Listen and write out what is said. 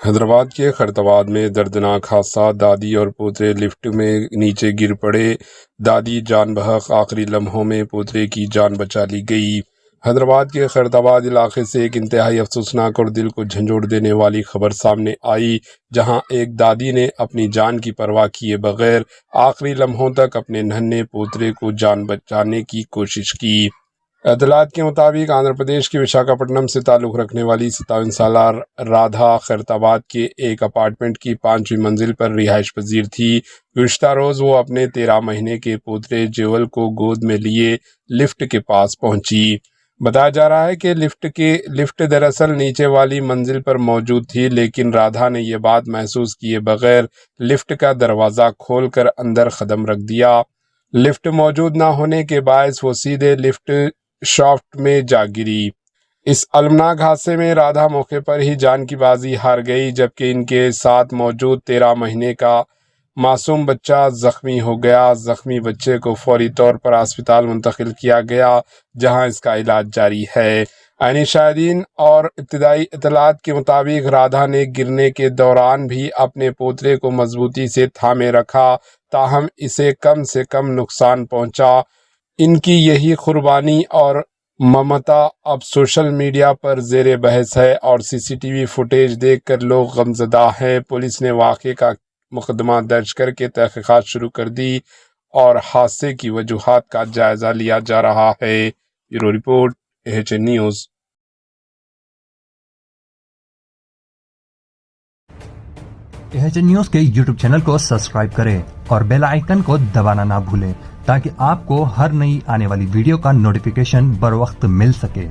حیدرآباد کے خیرتآباد میں دردناک حادثہ، دادی اور پوترے لفٹ میں نیچے گر پڑے، دادی جان بحق، آخری لمحوں میں پوترے کی جان بچا لی گئی۔ حیدرآباد کے خیرتآباد علاقے سے ایک انتہائی افسوسناک اور دل کو جھنجھوڑ دینے والی خبر سامنے آئی، جہاں ایک دادی نے اپنی جان کی پرواہ کیے بغیر آخری لمحوں تک اپنے ننھے پوترے کو جان بچانے کی کوشش کی۔ اطلاعات کے مطابق آندھرا پردیش کے وشاکھاپٹنم سے تعلق رکھنے والی 57 سالہ رادھا خیرتآباد کے ایک اپارٹمنٹ کی 5ویں منزل پر رہائش پذیر تھی۔ گزشتہ روز وہ اپنے 13 مہینے کے پوترے جیول کو گود میں لیے لفٹ کے پاس پہنچی۔ بتایا جا رہا ہے کہ لفٹ دراصل نیچے والی منزل پر موجود تھی، لیکن رادھا نے یہ بات محسوس کیے بغیر لفٹ کا دروازہ کھول کر اندر قدم رکھ دیا۔ لفٹ موجود نہ ہونے کے باعث وہ سیدھے لفٹ شافٹ میں جا گری۔ اس المناک حادثے میں رادھا موقع پر ہی جان کی بازی ہار گئی، جبکہ ان کے ساتھ موجود 13 مہینے کا معصوم بچہ زخمی ہو گیا۔ زخمی بچے کو فوری طور پر اسپتال منتقل کیا گیا، جہاں اس کا علاج جاری ہے۔ عینی شاہدین اور ابتدائی اطلاعات کے مطابق رادھا نے گرنے کے دوران بھی اپنے پوترے کو مضبوطی سے تھامے رکھا، تاہم اسے کم سے کم نقصان پہنچا۔ ان کی یہی قربانی اور ممتا اب سوشل میڈیا پر زیر بحث ہے اور CCTV فوٹیج دیکھ کر لوگ غمزدہ ہیں۔ پولیس نے واقعے کا مقدمہ درج کر کے تحقیقات شروع کر دی اور حادثے کی وجوہات کا جائزہ لیا جا رہا ہے۔ Bureau report AHN news. AHN news کے YouTube چینل کو سبسکرائب کریں اور بیل آئیکن کو دبانا نہ بھولیں تاکہ آپ کو ہر نئی آنے والی ویڈیو کا نوٹیفیکیشن بر وقت مل سکے۔